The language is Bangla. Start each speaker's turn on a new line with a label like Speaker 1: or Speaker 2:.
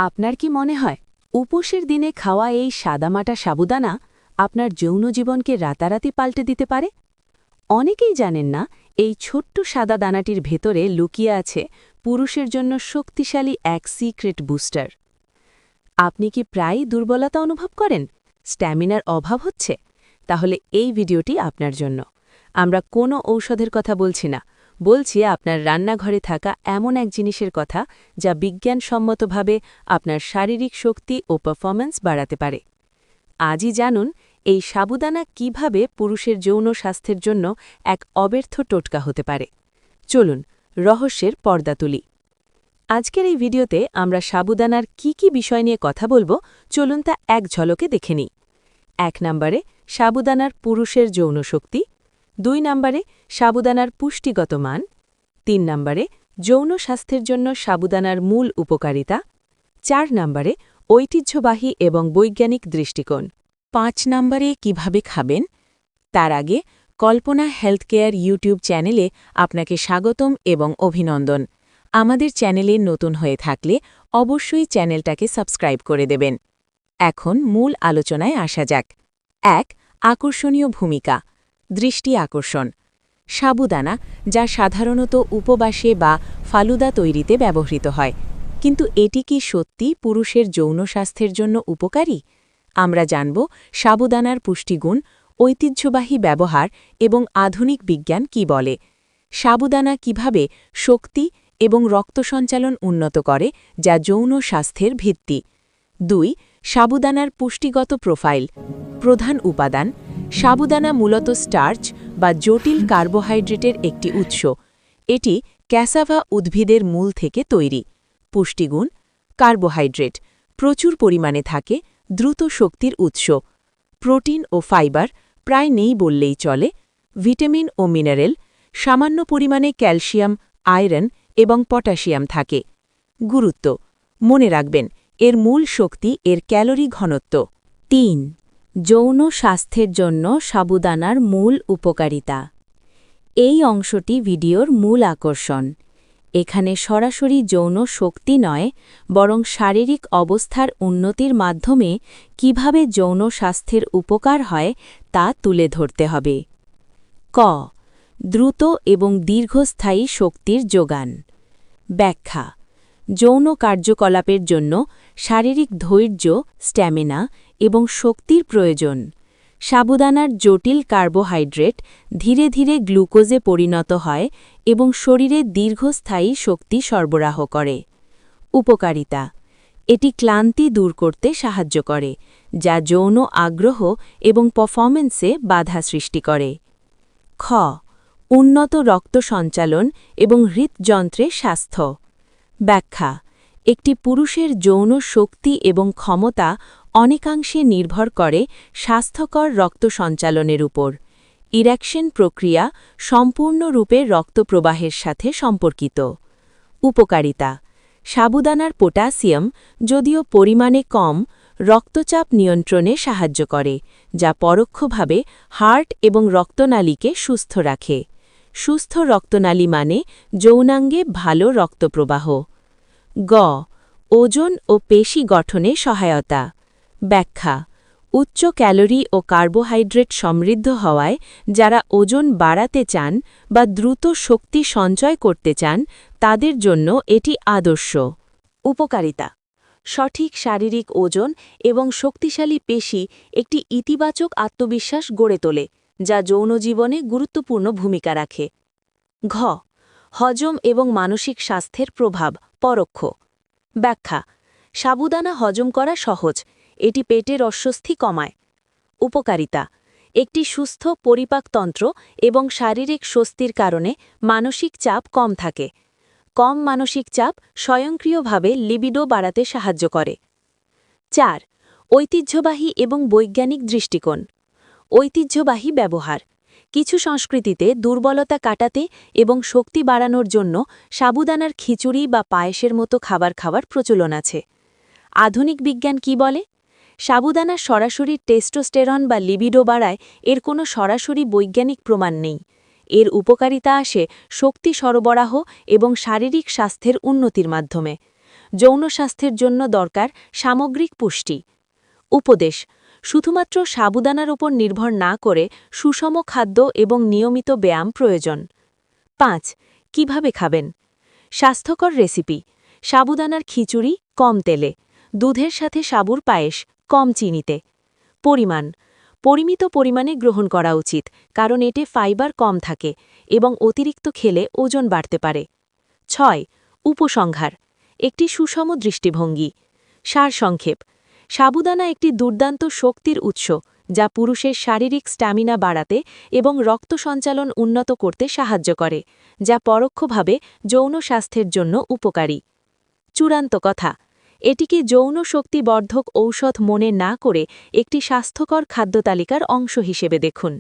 Speaker 1: আপনার কি মনে হয় উপোসের দিনে খাওয়া এই সাদামাটা সাবুদানা আপনার যৌন জীবনকে রাতারাতি পাল্টে দিতে পারে? অনেকেই জানেন না এই ছোট্ট সাদা দানাটির ভেতরে লুকিয়ে আছে পুরুষের জন্য শক্তিশালী এক সিক্রেট বুস্টার। আপনি কি প্রায়ই দুর্বলতা অনুভব করেন, স্ট্যামিনার অভাব হচ্ছে? তাহলে এই ভিডিওটি আপনার জন্য। আমরা কোনো ঔষধের কথা বলছি না, বলছি আপনার রান্নাঘরে থাকা এমন এক জিনিসের কথা যা বিজ্ঞানসম্মতভাবে আপনার শারীরিক শক্তি ও পারফরম্যান্স বাড়াতে পারে। আজই জানুন এই সাবুদানা কিভাবে পুরুষের যৌন স্বাস্থ্যের জন্য এক অব্যর্থ টোটকা হতে পারে। চলুন রহস্যের পর্দা তুলি। আজকের এই ভিডিওতে আমরা সাবুদানার কি বিষয় নিয়ে কথা বলবো, চলুন তা এক ঝলকে দেখে নিই। 1 নম্বরে সাবুদানার পুরুষের যৌন শক্তি, 2 নম্বরে সাবুদানার পুষ্টিগত মান, 3 নম্বরে যৌন স্বাস্থ্যের জন্য সাবুদানার মূল উপকারিতা, 4 নম্বরে ঐতিহ্যবাহী এবং বৈজ্ঞানিক দৃষ্টিকোণ, 5 নম্বরে কিভাবে খাবেন। তার আগে কল্পনা হেলথকেয়ার ইউটিউব চ্যানেলে আপনাকে স্বাগতম এবং অভিনন্দন। আমাদের চ্যানেলে নতুন হয়ে থাকলে অবশ্যই চ্যানেলটাকে সাবস্ক্রাইব করে দেবেন। এখন মূল আলোচনায় আসা যাক। 1. আকর্ষণীয় ভূমিকা, দৃষ্টি আকর্ষণ। সাবুদানা, যা সাধারণত উপবাসে বা ফালুদা তৈরিতে ব্যবহৃত হয়, কিন্তু এটি কি সত্যি পুরুষের যৌন স্বাস্থ্যের জন্য উপকারী? আমরা জানব সাবুদানার পুষ্টিগুণ, ঐতিহ্যবাহী ব্যবহার এবং আধুনিক বিজ্ঞান কি বলে। সাবুদানা কিভাবে শক্তি এবং রক্ত সঞ্চালন উন্নত করে, যা যৌন স্বাস্থ্যের ভিত্তি। 2. সাবুদানার পুষ্টিগত প্রোফাইল, প্রধান উপাদান। সাবুদানা মূলত স্টার্চ বা জটিল কার্বোহাইড্রেটের একটি উৎস। এটি ক্যাসাভা উদ্ভিদের মূল থেকে তৈরি। পুষ্টিগুণ, কার্বোহাইড্রেট প্রচুর পরিমাণে থাকে, দ্রুত শক্তির উৎস। প্রোটিন ও ফাইবার প্রায় নেই বললেই চলে। ভিটামিন ও মিনারেল, সামান্য পরিমাণে ক্যালসিয়াম, আয়রন এবং পটাশিয়াম থাকে। গুরুত্ব, মনে রাখবেন এর মূল শক্তি এর ক্যালোরি ঘনত্ব। 3. যৌন স্বাস্থ্যের জন্য সাবুদানার মূল উপকারিতা। এই অংশটি ভিডিওর মূল আকর্ষণ। এখানে সরাসরি যৌন শক্তি নয়, বরং শারীরিক অবস্থার উন্নতির মাধ্যমে কিভাবে যৌন স্বাস্থ্যের উপকার হয় তা তুলে ধরতে হবে। ক. দ্রুত এবং দীর্ঘস্থায়ী শক্তির যোগান। ব্যাখ্যা, যৌন কার্যকলাপের জন্য শারীরিক ধৈর্য, স্ট্যামিনা এবং শক্তির প্রয়োজন। সাবুদানার জটিল কার্বোহাইড্রেট ধীরে ধীরে গ্লুকোজে পরিণত হয় এবং শরীরে দীর্ঘস্থায়ী শক্তি সরবরাহ করে। উপকারিতা, এটি ক্লান্তি দূর করতে সাহায্য করে, যা যৌন আগ্রহ এবং পারফরম্যান্সে বাধা সৃষ্টি করে। খ. উন্নত রক্ত সঞ্চালন এবং হৃদযন্ত্রে স্বাস্থ্য। ব্যাখ্যা, একটি পুরুষের যৌন শক্তি এবং ক্ষমতা অনেকাংশে নির্ভর করে স্বাস্থ্যকর রক্ত সঞ্চালনের উপর। ইরেকশন প্রক্রিয়া সম্পূর্ণরূপে রক্তপ্রবাহের সাথে সম্পর্কিত। উপকারিতা, সাবুদানার পটাশিয়াম, যদিও পরিমাণে কম, রক্তচাপ নিয়ন্ত্রণে সাহায্য করে, যা পরোক্ষভাবে হার্ট এবং রক্তনালীকে সুস্থ রাখে। সুস্থ রক্তনালী মানে যৌনাঙ্গে ভালো রক্তপ্রবাহ। গ. ওজন ও পেশি গঠনে সহায়তা। ব্যাখ্যা, উচ্চ ক্যালোরি ও কার্বোহাইড্রেট সমৃদ্ধ হওয়ায় যারা ওজন বাড়াতে চান বা দ্রুত শক্তি সঞ্চয় করতে চান, তাদের জন্য এটি আদর্শ। উপকারিতা, সঠিক শারীরিক ওজন এবং শক্তিশালী পেশি একটি ইতিবাচক আত্মবিশ্বাস গড়ে তোলে, যা যৌন জীবনে গুরুত্বপূর্ণ ভূমিকা রাখে। ঘ. হজম এবং মানসিক স্বাস্থ্যের প্রভাব পরোক্ষ। ব্যাখ্যা, সাবুদানা হজম করা সহজ, এটি পেটের অস্বস্তি কমায়। উপকারিতা, একটি সুস্থ পরিপাকতন্ত্র এবং শারীরিক স্বস্তির কারণে মানসিক চাপ কম থাকে। কম মানসিক চাপ স্বয়ংক্রিয়ভাবে লিবিডো বাড়াতে সাহায্য করে। 4. ঐতিহ্যবাহী এবং বৈজ্ঞানিক দৃষ্টিকোণ। ঐতিহ্যবাহী ব্যবহার, কিছু সংস্কৃতিতে দুর্বলতা কাটাতে এবং শক্তি বাড়ানোর জন্য সাবুদানার খিচুড়ি বা পায়েসের মতো খাবার খাওয়ার প্রচলন আছে। আধুনিক বিজ্ঞান কি বলে? সাবুদানা সরাসরি টেস্টোস্টেরন বা লিবিডো বাড়ায়, এর কোনো সরাসরি বৈজ্ঞানিক প্রমাণ নেই। এর উপকারিতা আসে শক্তি সরবরাহ এবং শারীরিক স্বাস্থ্যের উন্নতির মাধ্যমে। যৌন স্বাস্থ্যের জন্য দরকার সামগ্রিক পুষ্টি। উপদেশ: শুধুমাত্র সাবুদানার উপর নির্ভর না করে সুষম খাদ্য এবং নিয়মিত ব্যায়াম প্রয়োজন। 5. কিভাবে খাবেন? স্বাস্থ্যকর রেসিপি: সাবুদানার খিচুড়ি কম তেলে, দুধের সাথে সাবুর পায়েস কম চিনিতে। পরিমাণ: পরিমিত পরিমাণে গ্রহণ করা উচিত, কারণ এতে ফাইবার কম থাকে এবং অতিরিক্ত খেলে ওজন বাড়তে পারে। 6. উপসংহার: একটি সুষম দৃষ্টিভঙ্গি। সারসংক্ষেপ: সাবুদানা একটি দুর্দান্ত শক্তির উৎস, যা পুরুষের শারীরিক স্ট্যামিনা বাড়াতে এবং রক্ত সঞ্চালন উন্নত করতে সাহায্য করে, যা পরোক্ষভাবে যৌন স্বাস্থ্যের জন্য উপকারী। চূড়ান্ত কথা: এটিকে যৌন শক্তিবর্ধক ঔষধ মনে না করে একটি স্বাস্থ্যকর খাদ্যতালিকার অংশ হিসেবে দেখুন।